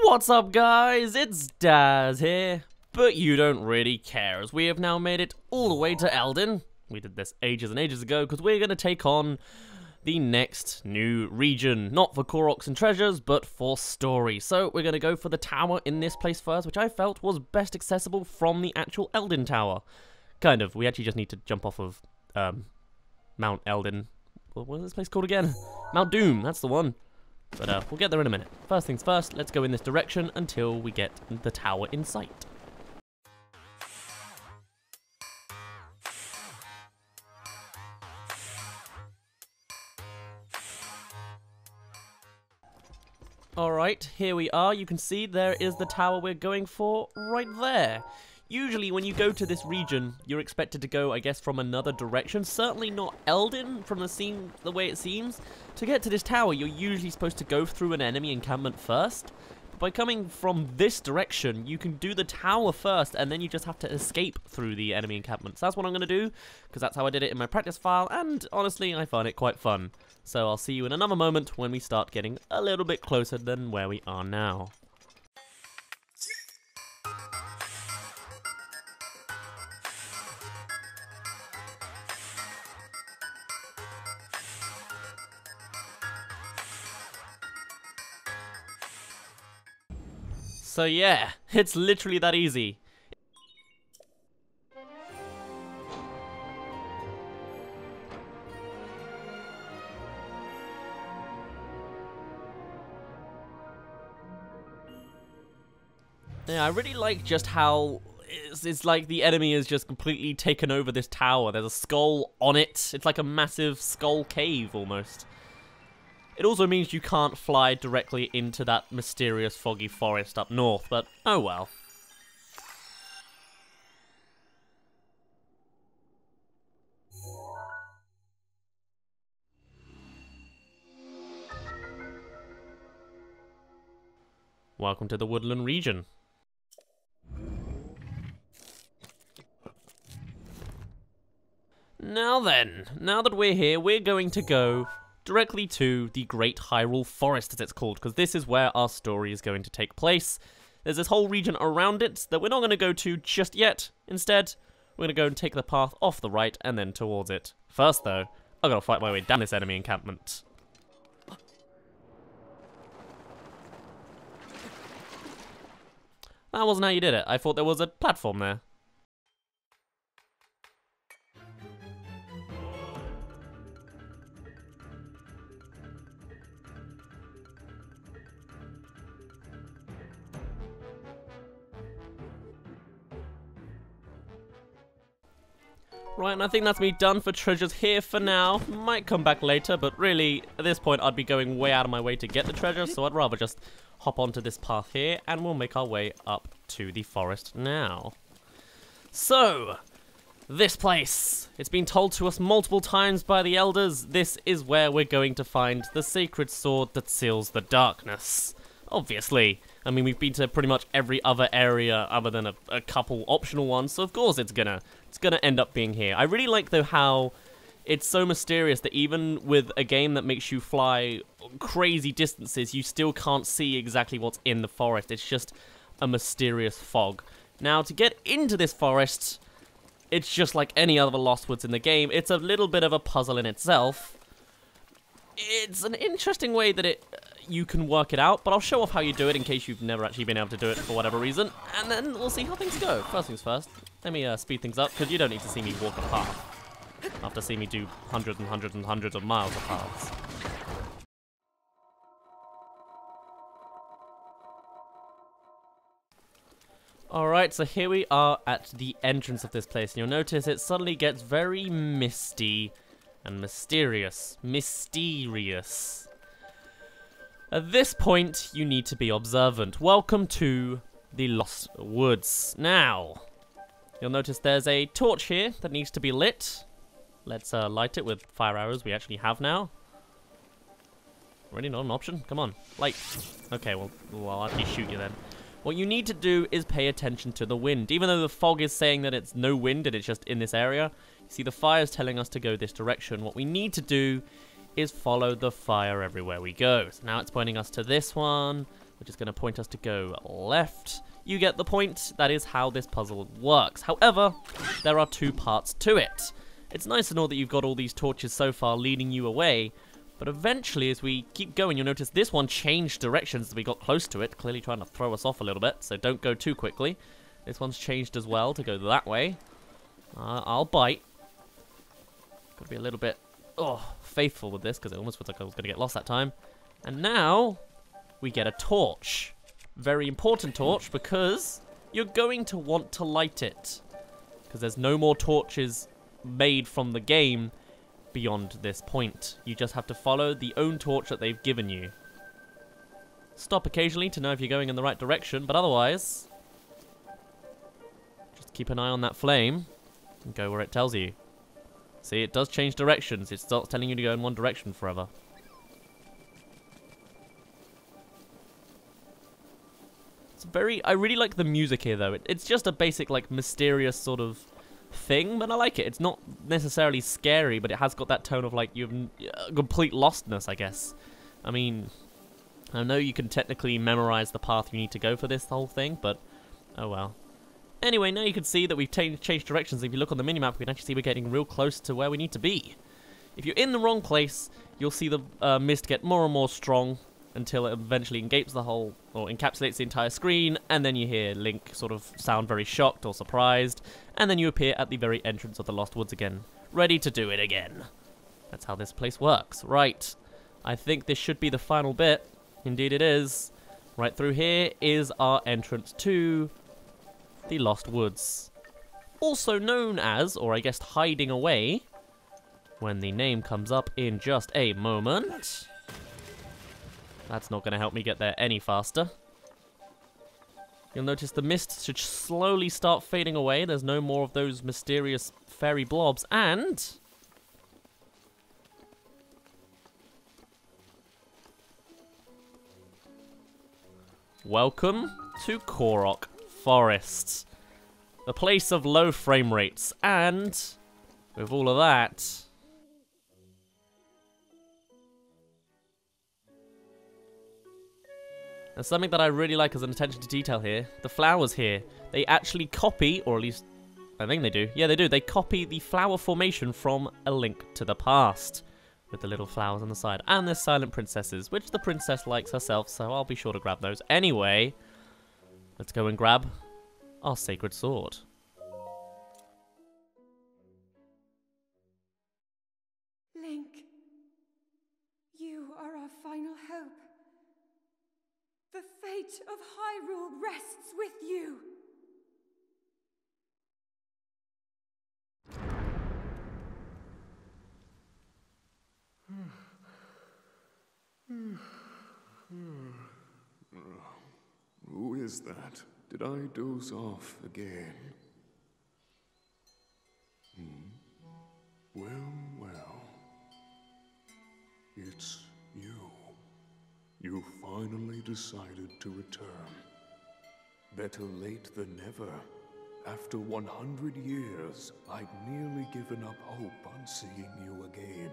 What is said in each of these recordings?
What's up, guys? It's Daz here, but you don't really care as we have now made it all the way to Eldin. We did this ages and ages ago because we're going to take on the next new region, not for Koroks and treasures, but for story. So we're going to go for the tower in this place first, which I felt was best accessible from the actual Eldin tower. Kind of. We actually just need to jump off of Mount Eldin. What is this place called again? Mount Doom, that's the one. But we'll get there in a minute. First things first, let's go in this direction until we get the tower in sight. Alright, here we are. You can see there is the tower we're going for right there. Usually when you go to this region, you're expected to go, I guess, from another direction. Certainly not Eldin from the way it seems. To get to this tower, you're usually supposed to go through an enemy encampment first. But by coming from this direction, you can do the tower first, and then you just have to escape through the enemy encampment. So that's what I'm going to do, because that's how I did it in my practice file, and honestly, I find it quite fun. So I'll see you in another moment when we start getting a little bit closer than where we are now. So yeah, it's literally that easy. Yeah, I really like just how it's like the enemy is just completely taken over this tower. There's a skull on it. It's like a massive skull cave almost. It also means you can't fly directly into that mysterious foggy forest up north, but oh well. Welcome to the Woodland region. Now then, now that we're here, we're going to go directly to the Great Hyrule Forest, as it's called, because this is where our story is going to take place. There's this whole region around it that we're not going to go to just yet. Instead, we're going to go and take the path off the right and then towards it. First, though, I've got to fight my way down this enemy encampment. That wasn't how you did it. I thought there was a platform there. Right, and I think that's me done for treasures here for now. Might come back later, but really, at this point, I'd be going way out of my way to get the treasure, so I'd rather just hop onto this path here, and we'll make our way up to the forest now. So, this place. It's been told to us multiple times by the elders. This is where we're going to find the sacred sword that seals the darkness. Obviously. I mean, we've been to pretty much every other area other than a couple optional ones, so of course it's gonna end up being here. I really like, though, how it's so mysterious that even with a game that makes you fly crazy distances, you still can't see exactly what's in the forest. It's just a mysterious fog. Now, to get into this forest, it's just like any other Lost Woods in the game. It's a little bit of a puzzle in itself. It's an interesting way that you can work it out, but I'll show off how you do it in case you've never actually been able to do it for whatever reason, and then we'll see how things go. First things first, let me speed things up, because you don't need to see me walk a path after seeing me do hundreds and hundreds and hundreds of miles of paths. Alright, so here we are at the entrance of this place, and you'll notice it suddenly gets very misty and mysterious. Mysterious. At this point, you need to be observant. Welcome to the Lost Woods. Now, you'll notice there's a torch here that needs to be lit. Let's light it with fire arrows we actually have now. Really not an option? Come on, light. Okay, well I'll actually shoot you then. What you need to do is pay attention to the wind. Even though the fog is saying that it's no wind and it's just in this area, you see the fire's telling us to go this direction. What we need to do is follow the fire everywhere we go. So now it's pointing us to this one, which is going to point us to go left. You get the point. That is how this puzzle works. However, there are 2 parts to it. It's nice to know that you've got all these torches so far leading you away, but eventually as we keep going, you'll notice this one changed directions as we got close to it, clearly trying to throw us off a little bit, so don't go too quickly. This one's changed as well to go that way. I'll bite. Gotta be a little bit faithful with this, because it almost feels like I was going to get lost that time. And now we get a torch. Very important torch, because you're going to want to light it, because there's no more torches made from the game beyond this point. You just have to follow the own torch that they've given you. Stop occasionally to know if you're going in the right direction, but otherwise, just keep an eye on that flame and go where it tells you. See, it does change directions. It starts telling you to go in one direction forever. I really like the music here, though. It's just a basic, like, mysterious sort of thing, but I like it. It's not necessarily scary, but it has got that tone of, like, you have complete lostness, I guess. I mean, I know you can technically memorize the path you need to go for this whole thing, but oh well. Anyway, now you can see that we've changed directions. If you look on the minimap, we can actually see we're getting real close to where we need to be. If you're in the wrong place, you'll see the mist get more and more strong, until it eventually encapsulates the entire screen, and then you hear Link sort of sound very shocked or surprised, and then you appear at the very entrance of the Lost Woods again, ready to do it again. That's how this place works. Right, I think this should be the final bit. Indeed it is. Right through here is our entrance to the Lost Woods. Also known as, or I guess hiding away, when the name comes up in just a moment. That's not going to help me get there any faster. You'll notice the mist should slowly start fading away. There's no more of those mysterious fairy blobs. And welcome to KOROK Forest. The place of low frame rates. And with all of that, and something that I really like as an attention to detail here, the flowers here, they actually copy, or at least, I think they do. Yeah, they do. They copy the flower formation from A Link to the Past, with the little flowers on the side. And there's silent princesses, which the princess likes herself, so I'll be sure to grab those. Anyway, let's go and grab our sacred sword. Link, you are our final hope. The fate of Hyrule rests with you. Who is that? Did I doze off again? Well, well. It's you. You finally decided to return. Better late than never. After 100 years, I'd nearly given up hope on seeing you again.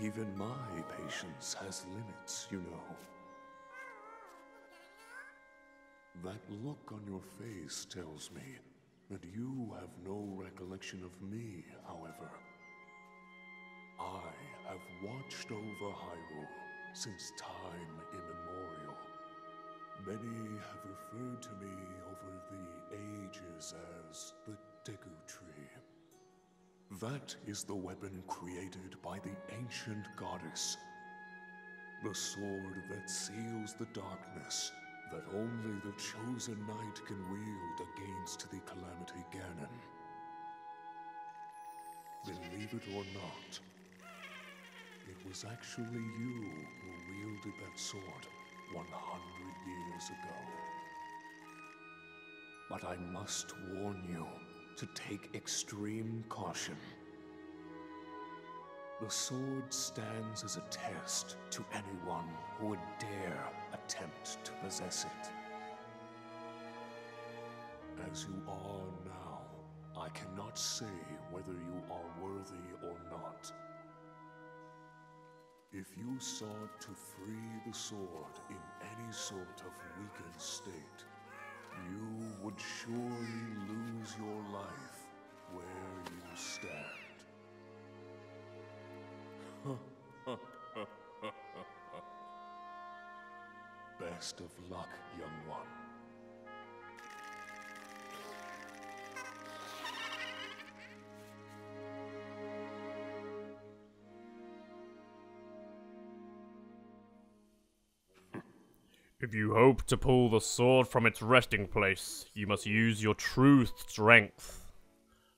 Even my patience has limits, you know. That look on your face tells me that you have no recollection of me, however. I have watched over Hyrule since time immemorial. Many have referred to me over the ages as the Deku Tree. That is the weapon created by the ancient goddess. The sword that seals the darkness that only the chosen knight can wield against the Calamity Ganon. Believe it or not, it was actually you who wielded that sword 100 years ago. But I must warn you to take extreme caution. The sword stands as a test to anyone who would dare attempt to possess it. As you are now, I cannot say whether you are worthy or not. If you sought to free the sword in any sort of weakened state, you would surely lose your life where you stand. Best of luck, young one. If you hope to pull the sword from its resting place, you must use your true strength.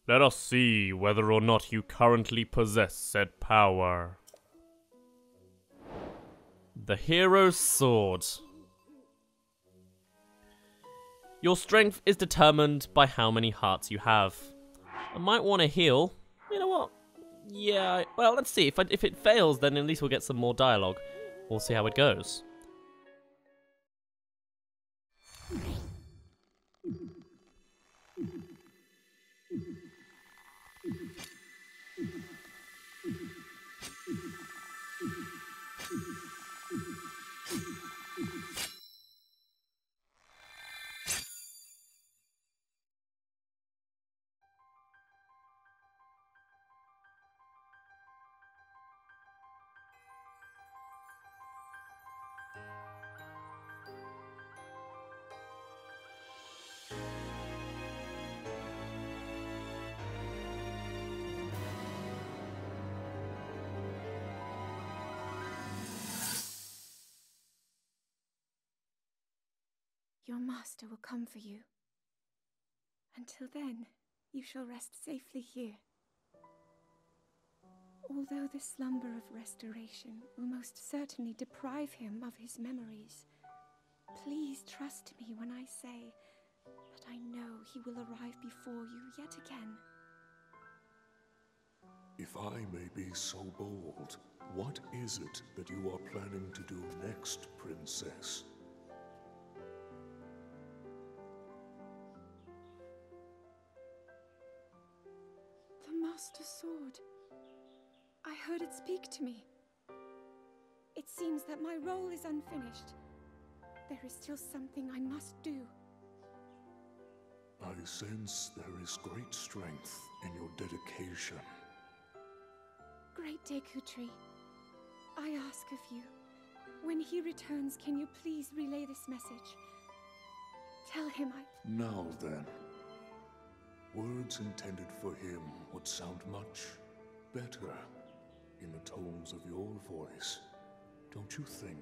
Let us see whether or not you currently possess said power. The Hero's Sword. Your strength is determined by how many hearts you have. I might want to heal. You know what? Yeah, well, let's see. If it fails, then at least we'll get some more dialogue. We'll see how it goes. Your master will come for you. Until then, you shall rest safely here. Although the slumber of restoration will most certainly deprive him of his memories, please trust me when I say that I know he will arrive before you yet again. If I may be so bold, what is it that you are planning to do next, Princess? The Master Sword. I heard it speak to me. It seems that my role is unfinished. There is still something I must do. I sense there is great strength in your dedication. Great Dekutri, I ask of you, when he returns, can you please relay this message? Tell him Now then, words intended for him would sound much better in the tones of your voice, don't you think?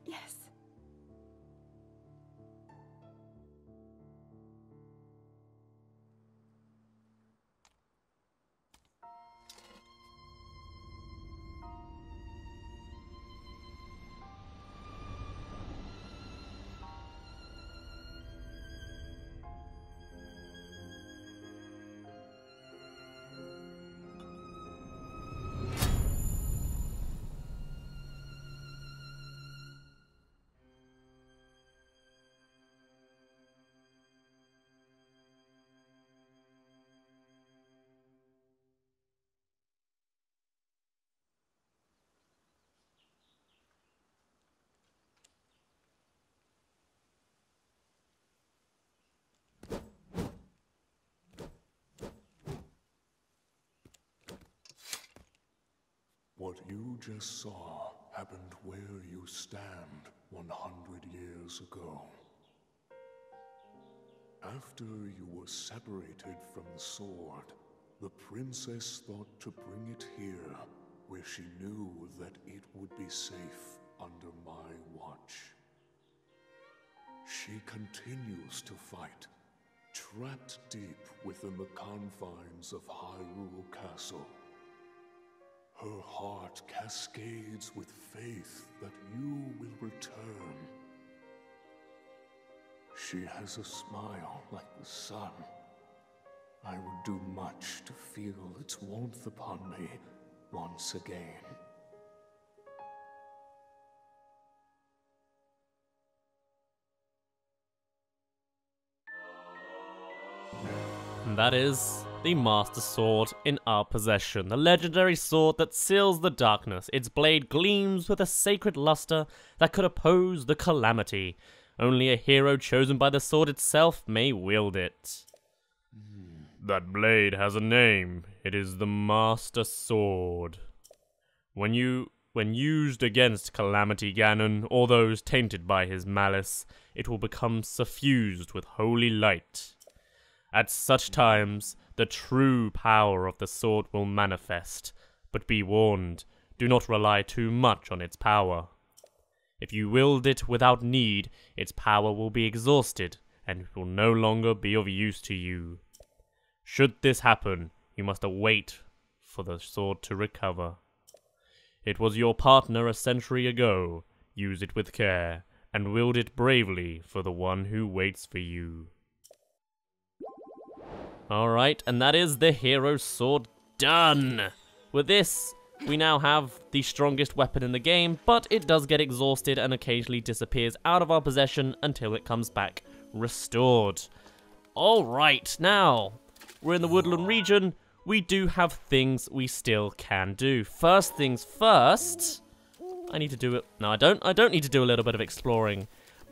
Yes. What you just saw happened where you stand 100 years ago. After you were separated from the sword, the princess thought to bring it here, where she knew that it would be safe under my watch. She continues to fight, trapped deep within the confines of Hyrule Castle. Her heart cascades with faith that you will return. She has a smile like the sun. I would do much to feel its warmth upon me once again. And that is the Master Sword in our possession. The legendary sword that seals the darkness. Its blade gleams with a sacred luster that could oppose the calamity. Only a hero chosen by the sword itself may wield it. That blade has a name. It is the Master Sword. When used against Calamity Ganon or those tainted by his malice, it will become suffused with holy light. At such times, the true power of the sword will manifest, but be warned, do not rely too much on its power. If you wield it without need, its power will be exhausted, and it will no longer be of use to you. Should this happen, you must await for the sword to recover. It was your partner a century ago. Use it with care, and wield it bravely for the one who waits for you. Alright, and that is the hero's sword done! With this, we now have the strongest weapon in the game, but it does get exhausted and occasionally disappears out of our possession until it comes back restored. Alright, now, we're in the Woodland region. We do have things we still can do. First things first, I need to do it. No, I don't need to do a little bit of exploring.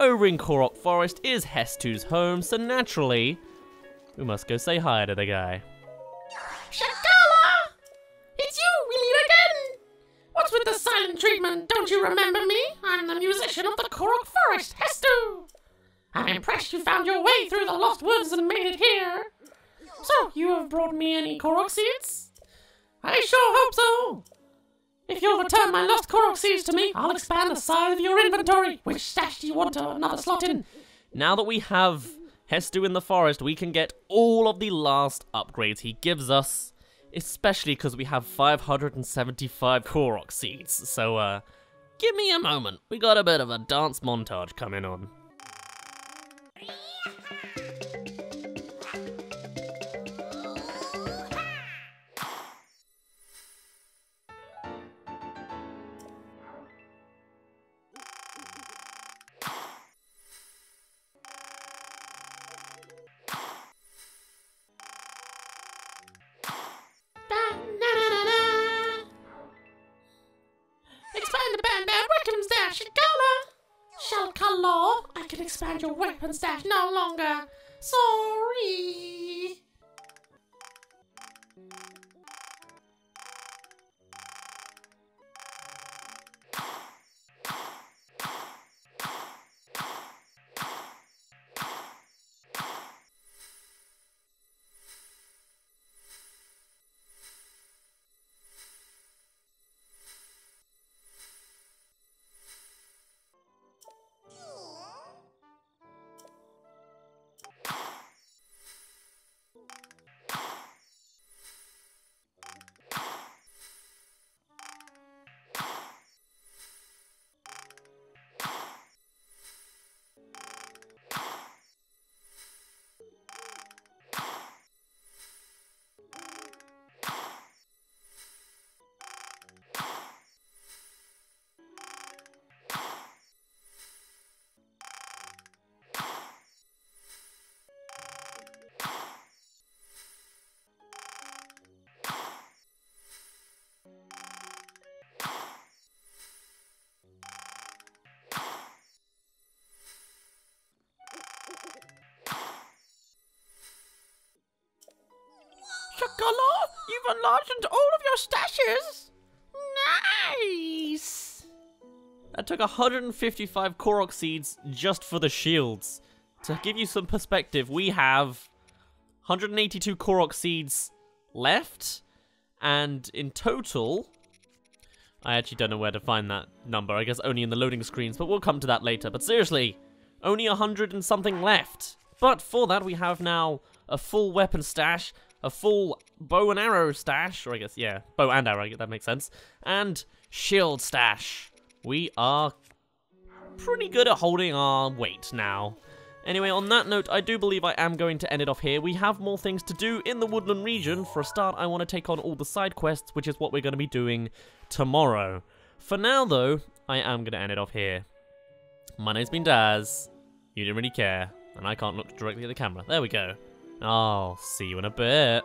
Over in KOROK Forest is Hestu's home, so naturally, we must go say hi to the guy. Shakala! It's you, we meet again! What's with the silent treatment? Don't you remember me? I'm the musician of the KOROK Forest, Hestu! I'm impressed you found your way through the lost woods and made it here. So, you have brought me any Korok seeds? I sure hope so! If you'll return my lost Korok seeds to me, I'll expand the size of your inventory. Which stash do you want another slot in? Now that we have Hestu in the forest, we can get all of the last upgrades he gives us, especially because we have 575 Korok seeds. So, give me a moment. We got a bit of a dance montage coming on. Expand the bandit weapon stash, Shakala! I can expand your weapon stash no longer. Sorry. Shakala, you've enlarged all of your stashes. Nice. That took 155 Korok seeds just for the shields. To give you some perspective, we have 182 Korok seeds left, and in total, I actually don't know where to find that number. I guess only in the loading screens, but we'll come to that later. But seriously, only 100 and something left. But for that, we have now a full weapon stash, a full bow and arrow stash, or I guess, yeah, bow and arrow, that makes sense, and shield stash. We are pretty good at holding our weight now. Anyway, on that note, I do believe I am going to end it off here. We have more things to do in the Woodland region. For a start, I want to take on all the side quests, which is what we're going to be doing tomorrow. For now, though, I am going to end it off here. My name's been Daz. You didn't really care, and I can't look directly at the camera. There we go. I'll see you in a bit.